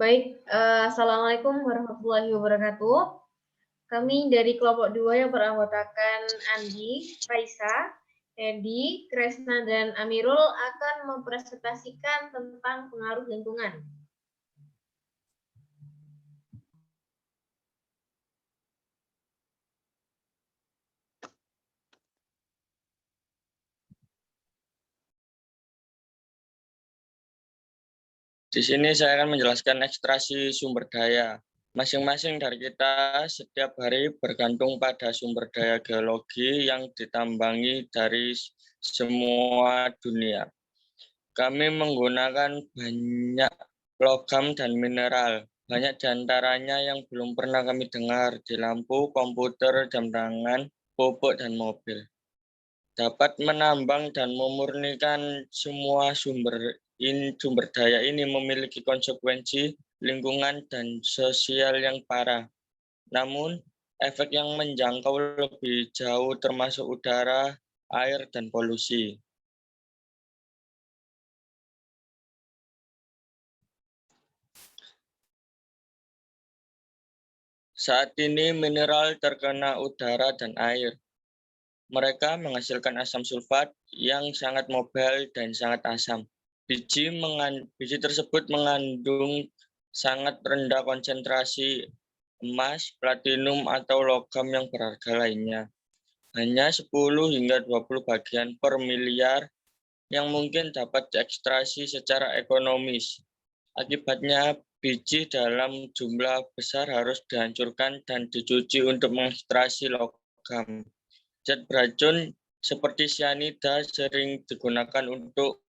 Baik, Assalamualaikum warahmatullahi wabarakatuh. Kami dari kelompok 2 yang beranggotakan Andi, Raisa, Edi, Kresna, dan Amirul akan mempresentasikan tentang pengaruh lingkungan. Di sini saya akan menjelaskan ekstraksi sumber daya. Masing-masing dari kita setiap hari bergantung pada sumber daya geologi yang ditambangi dari semua dunia. Kami menggunakan banyak logam dan mineral. Banyak di antaranya yang belum pernah kami dengar di lampu, komputer, jam tangan, pupuk, dan mobil. Dapat menambang dan memurnikan semua sumber daya ini memiliki konsekuensi lingkungan dan sosial yang parah. Namun, efek yang menjangkau lebih jauh termasuk udara, air, dan polusi. Saat ini mineral terkena udara dan air. Mereka menghasilkan asam sulfat yang sangat mobile dan sangat asam. Biji tersebut mengandung sangat rendah konsentrasi emas, platinum, atau logam yang berharga lainnya. Hanya 10 hingga 20 bagian per miliar yang mungkin dapat diekstraksi secara ekonomis. Akibatnya, biji dalam jumlah besar harus dihancurkan dan dicuci untuk mengekstraksi logam. Zat beracun seperti cyanida sering digunakan untuk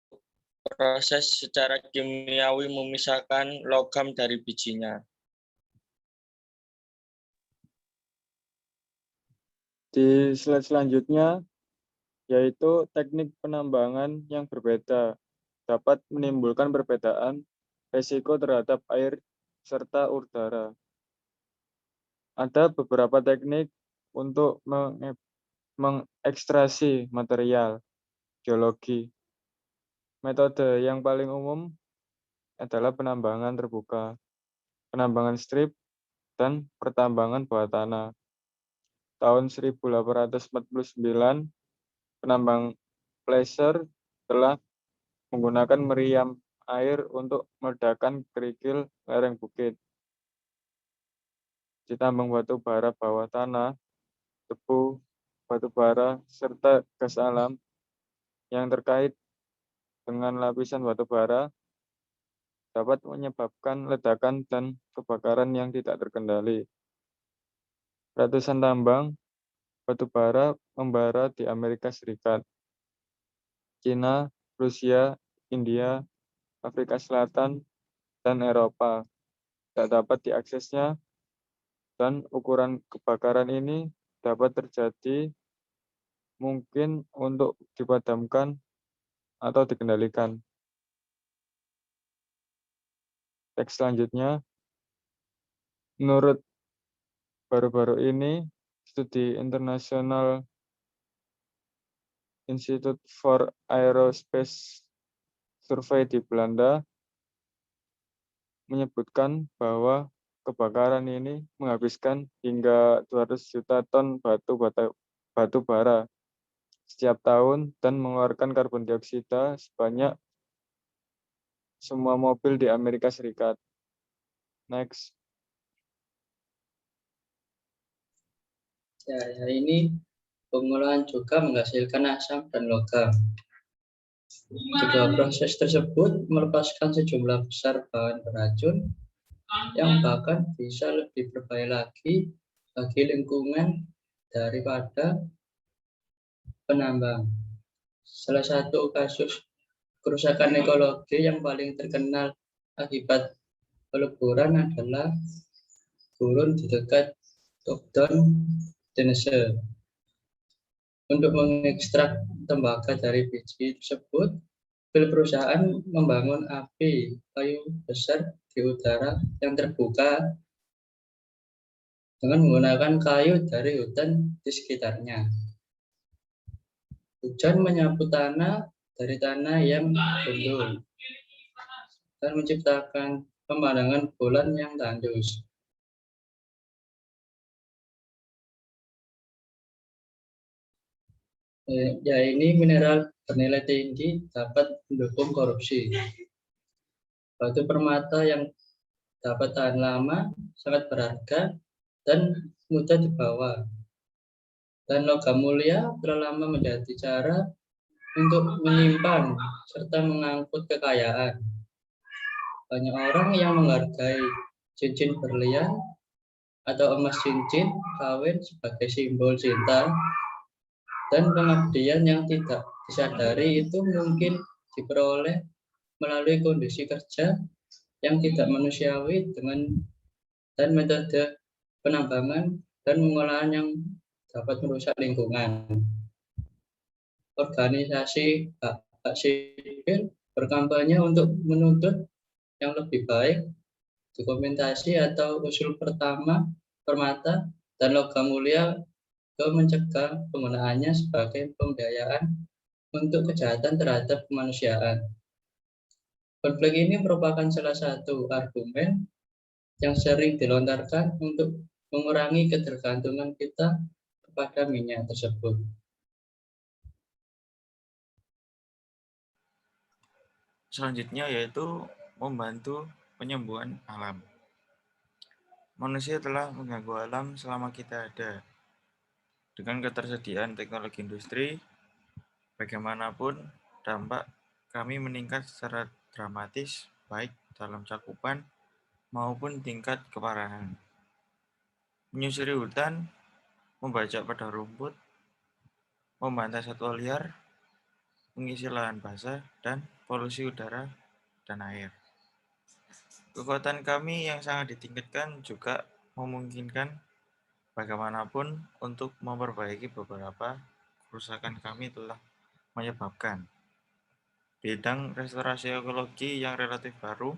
proses secara kimiawi memisahkan logam dari bijinya. Di slide selanjutnya, yaitu teknik penambangan yang berbeda dapat menimbulkan perbedaan risiko terhadap air serta udara. Ada beberapa teknik untuk mengekstraksi material geologi. Metode yang paling umum adalah penambangan terbuka, penambangan strip, dan pertambangan bawah tanah. Tahun 1849, penambang Placer telah menggunakan meriam air untuk meledakkan kerikil lereng bukit. Ditambang batu bara bawah tanah, debu, batu bara, serta gas alam yang terkait dengan lapisan batu bara dapat menyebabkan ledakan dan kebakaran yang tidak terkendali. Ratusan tambang batu bara membara di Amerika Serikat, China, Rusia, India, Afrika Selatan, dan Eropa. Tidak dapat diaksesnya, dan ukuran kebakaran ini dapat terjadi mungkin untuk dipadamkan atau dikendalikan. Teks selanjutnya, menurut baru-baru ini, studi International Institute for Aerospace Survey di Belanda menyebutkan bahwa kebakaran ini menghabiskan hingga 200 juta ton batu bara setiap tahun dan mengeluarkan karbon dioksida sebanyak semua mobil di Amerika Serikat. Next. Ya, hari ini pengolahan juga menghasilkan asam dan logam. Kedua proses tersebut melepaskan sejumlah besar bahan beracun yang bahkan bisa lebih berbahaya lagi bagi lingkungan daripada penambang. Salah satu kasus kerusakan ekologi yang paling terkenal akibat peleburan adalah gurun di dekat Topdon, Tennessee. Untuk mengekstrak tembaga dari biji tersebut, perusahaan membangun api kayu besar di udara yang terbuka dengan menggunakan kayu dari hutan di sekitarnya. Hujan menyapu tanah dari tanah yang gundul dan menciptakan pemandangan bulan yang tandus. Ya, ini mineral bernilai tinggi dapat mendukung korupsi. Batu permata yang dapat tahan lama, sangat berharga, dan mudah dibawa. Dan logam mulia telah lama menjadi cara untuk menyimpan serta mengangkut kekayaan. Banyak orang yang menghargai cincin berlian atau emas cincin kawin sebagai simbol cinta dan pengabdian yang tidak disadari itu mungkin diperoleh melalui kondisi kerja yang tidak manusiawi dan metode penambangan dan pengolahan yang dapat merusak lingkungan. Organisasi hak sipil berkampanye untuk menuntut yang lebih baik, dokumentasi atau usul permata dan logam mulia ke mencegah penggunaannya sebagai pembiayaan untuk kejahatan terhadap kemanusiaan. Konflik ini merupakan salah satu argumen yang sering dilontarkan untuk mengurangi ketergantungan kita kepada minyak tersebut. Selanjutnya yaitu membantu penyembuhan alam. Manusia telah mengganggu alam selama kita ada. Dengan ketersediaan teknologi industri, bagaimanapun dampak kami meningkat secara dramatis baik dalam cakupan maupun tingkat keparahan. Menyusuri hutan, membajak pada rumput, membantai satwa liar, mengisi lahan basah, dan polusi udara dan air. Kekuatan kami yang sangat ditingkatkan juga memungkinkan bagaimanapun untuk memperbaiki beberapa kerusakan kami telah menyebabkan. Bidang restorasi ekologi yang relatif baru,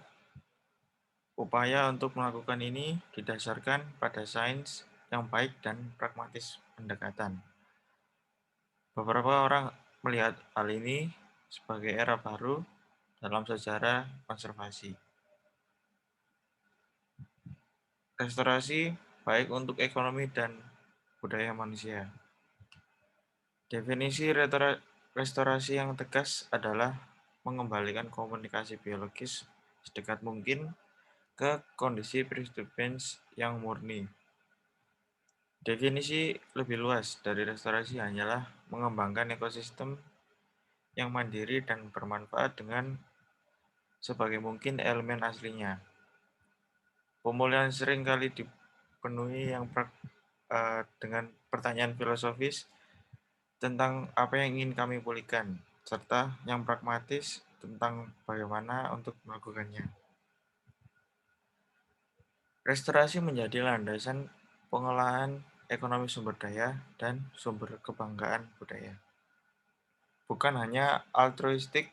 upaya untuk melakukan ini didasarkan pada sains yang baik dan pragmatis pendekatan. Beberapa orang melihat hal ini sebagai era baru dalam sejarah konservasi. Restorasi baik untuk ekonomi dan budaya manusia. Definisi restorasi yang tegas adalah mengembalikan komunikasi biologis sedekat mungkin ke kondisi pre-disturbance yang murni. Definisi lebih luas dari restorasi hanyalah mengembangkan ekosistem yang mandiri dan bermanfaat dengan sebagai mungkin elemen aslinya. Pemulihan sering kali dipenuhi dengan pertanyaan filosofis tentang apa yang ingin kami pulihkan, serta yang pragmatis tentang bagaimana untuk melakukannya. Restorasi menjadi landasan pengolahan ekonomi sumber daya dan sumber kebanggaan budaya. Bukan hanya altruistik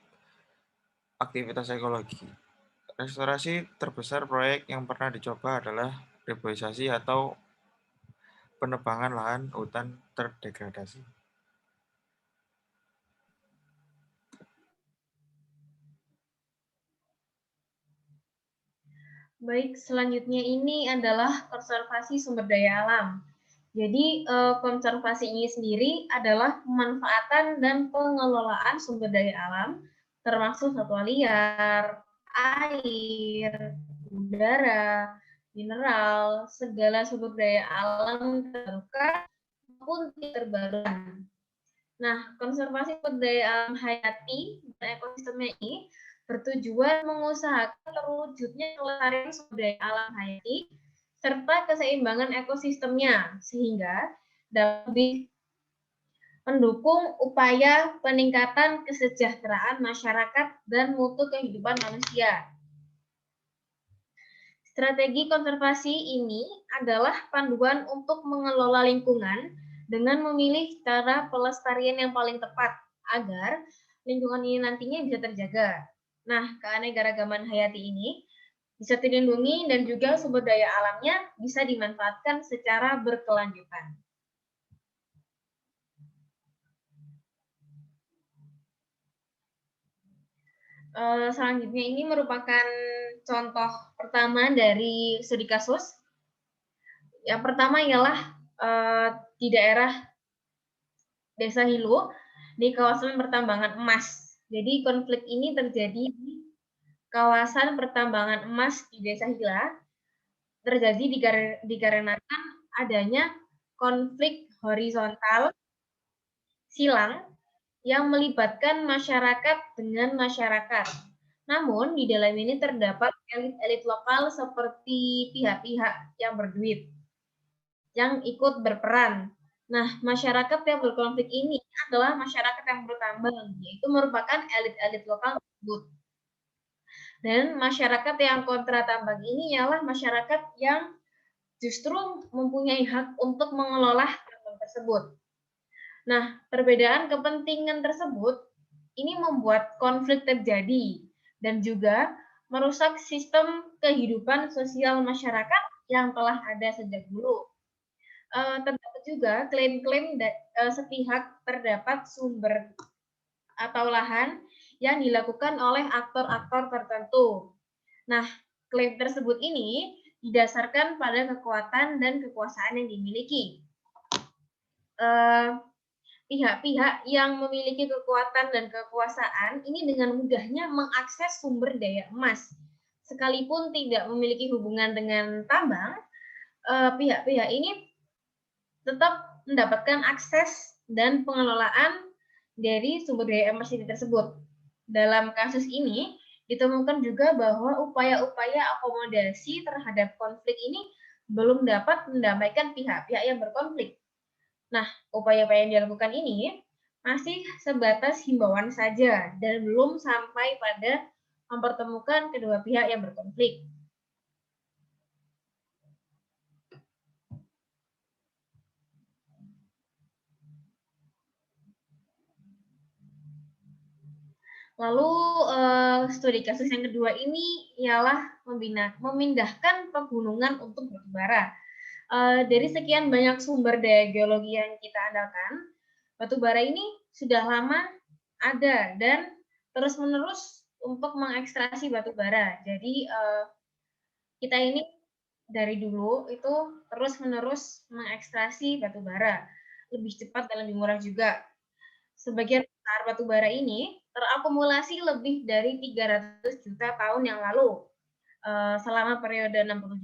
aktivitas ekologi. Restorasi terbesar proyek yang pernah dicoba adalah reboisasi atau penebangan lahan hutan terdegradasi. Baik, selanjutnya ini adalah konservasi sumber daya alam. Jadi, konservasi ini sendiri adalah pemanfaatan dan pengelolaan sumber daya alam, termasuk satwa liar, air, udara, mineral, segala sumber daya alam terbuka maupun terbarukan. Nah, konservasi sumber daya alam hayati dan ekosistemnya ini bertujuan mengusahakan terwujudnya kelestarian sumber daya alam hayati serta keseimbangan ekosistemnya sehingga dapat lebih mendukung upaya peningkatan kesejahteraan masyarakat dan mutu kehidupan manusia. Strategi konservasi ini adalah panduan untuk mengelola lingkungan dengan memilih cara pelestarian yang paling tepat agar lingkungan ini nantinya bisa terjaga. Nah, keanekaragaman hayati ini bisa dilindungi dan juga sumber daya alamnya bisa dimanfaatkan secara berkelanjutan. Selanjutnya ini merupakan contoh pertama dari studi kasus. Yang pertama ialah di daerah Desa Hilo di kawasan pertambangan emas. Jadi konflik ini terjadi di kawasan pertambangan emas di Desa Hila, terjadi dikarenakan adanya konflik horizontal silang yang melibatkan masyarakat dengan masyarakat. Namun, di dalam ini terdapat elit-elit lokal seperti pihak-pihak yang berduit yang ikut berperan. Nah, masyarakat yang berkonflik ini adalah masyarakat yang bertambang, yaitu merupakan elit-elit lokal tersebut. Dan masyarakat yang kontra tambang ini ialah masyarakat yang justru mempunyai hak untuk mengelola tambang tersebut. Nah, perbedaan kepentingan tersebut ini membuat konflik terjadi dan juga merusak sistem kehidupan sosial masyarakat yang telah ada sejak dulu. Terdapat juga klaim-klaim sepihak terdapat sumber atau lahan yang dilakukan oleh aktor-aktor tertentu. Nah, klaim tersebut ini didasarkan pada kekuatan dan kekuasaan yang dimiliki. Pihak-pihak yang memiliki kekuatan dan kekuasaan ini dengan mudahnya mengakses sumber daya emas. Sekalipun tidak memiliki hubungan dengan tambang, pihak-pihak ini tetap mendapatkan akses dan pengelolaan dari sumber daya emas ini tersebut. Dalam kasus ini, ditemukan juga bahwa upaya-upaya akomodasi terhadap konflik ini belum dapat mendamaikan pihak-pihak yang berkonflik. Nah, upaya-upaya yang dilakukan ini masih sebatas himbauan saja dan belum sampai pada mempertemukan kedua pihak yang berkonflik. Lalu studi kasus yang kedua ini ialah memindahkan pegunungan untuk batubara. Dari sekian banyak sumber daya geologi yang kita andalkan, batubara ini sudah lama ada dan terus-menerus untuk mengekstraksi batubara. Jadi kita ini dari dulu itu terus-menerus mengekstraksi batubara, lebih cepat dan lebih murah juga. Sebagian besar batubara ini terakumulasi lebih dari 300 juta tahun yang lalu. Selama periode 60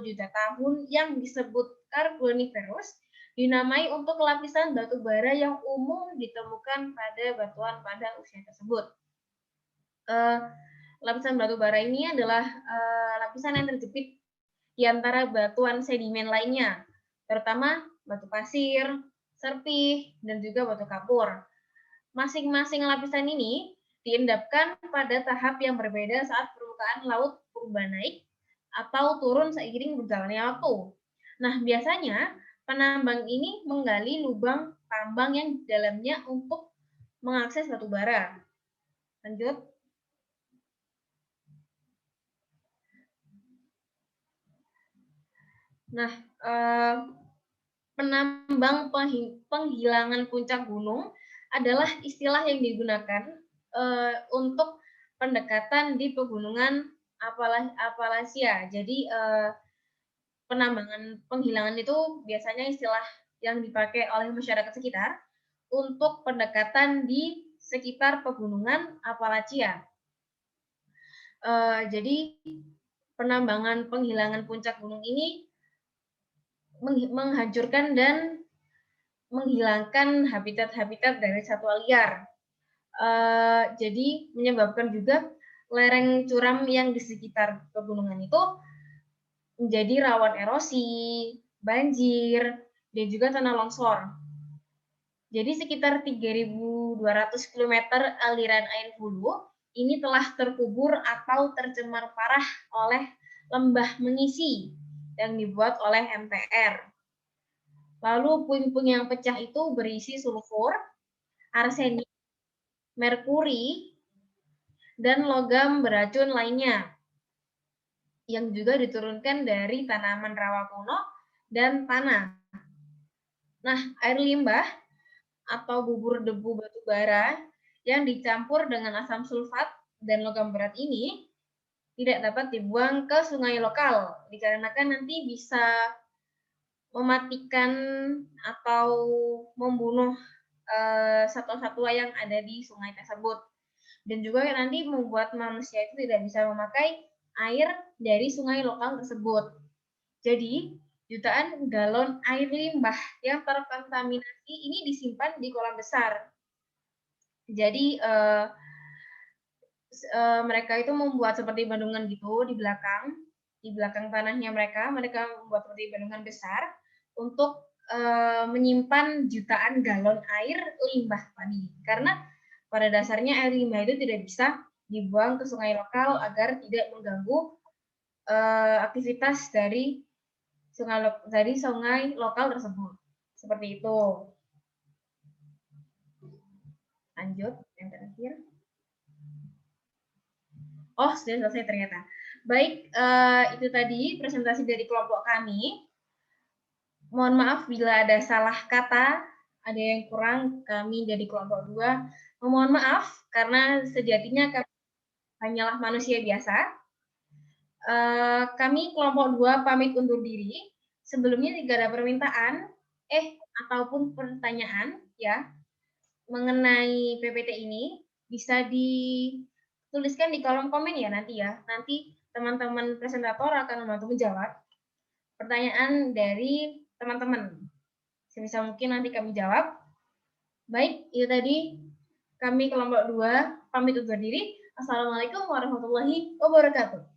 juta tahun yang disebut Karboniferous dinamai untuk lapisan batu bara yang umum ditemukan pada batuan pada usia tersebut. Lapisan batu bara ini adalah lapisan yang terjepit di antara batuan sedimen lainnya, terutama batu pasir, serpih, dan juga batu kapur. Masing-masing lapisan ini diendapkan pada tahap yang berbeda saat permukaan laut berubah naik atau turun seiring berjalannya waktu. Nah, biasanya penambang ini menggali lubang tambang yang di dalamnya untuk mengakses batu bara. Lanjut. Nah, penambang penghilangan puncak gunung adalah istilah yang digunakan untuk pendekatan di pegunungan Appalachia. Jadi penambangan penghilangan itu biasanya istilah yang dipakai oleh masyarakat sekitar untuk pendekatan di sekitar pegunungan Appalachia. Jadi penambangan penghilangan puncak gunung ini menghancurkan dan menghilangkan habitat-habitat dari satwa liar. Jadi menyebabkan juga lereng curam yang di sekitar pegunungan itu menjadi rawan erosi, banjir, dan juga tanah longsor. Jadi sekitar 3.200 km aliran air hulu ini telah terkubur atau tercemar parah oleh lembah mengisi yang dibuat oleh MTR. Lalu puing-puing yang pecah itu berisi sulfur, arsenik, merkuri, dan logam beracun lainnya yang juga diturunkan dari tanaman rawa kuno dan tanah. Nah, air limbah atau bubur debu batu bara yang dicampur dengan asam sulfat dan logam berat ini tidak dapat dibuang ke sungai lokal, dikarenakan nanti bisa mematikan atau membunuh satwa-satwa yang ada di sungai tersebut. Dan juga nanti membuat manusia itu tidak bisa memakai air dari sungai lokal tersebut. Jadi, jutaan galon air limbah yang terkontaminasi ini disimpan di kolam besar. Jadi, mereka itu membuat seperti bendungan gitu di belakang tanahnya mereka membuat seperti bendungan besar untuk menyimpan jutaan galon air limbah tadi. Karena pada dasarnya air limbah itu tidak bisa dibuang ke sungai lokal agar tidak mengganggu aktivitas dari sungai lokal tersebut. Seperti itu. Lanjut, yang terakhir. Oh, sudah selesai ternyata. Baik, itu tadi presentasi dari kelompok kami. Mohon maaf bila ada salah kata, ada yang kurang, kami dari kelompok 2. Mohon maaf, karena sejatinya kami hanyalah manusia biasa. Kami kelompok 2 pamit undur diri. Sebelumnya jika ada permintaan, ataupun pertanyaan ya mengenai PPT ini, bisa dituliskan di kolom komen ya nanti ya. Nanti teman-teman presentator akan membantu menjawab pertanyaan dari teman-teman. Sebisa mungkin nanti kami jawab. Baik, itu tadi kami kelompok 2 pamit undur diri. Assalamualaikum warahmatullahi wabarakatuh.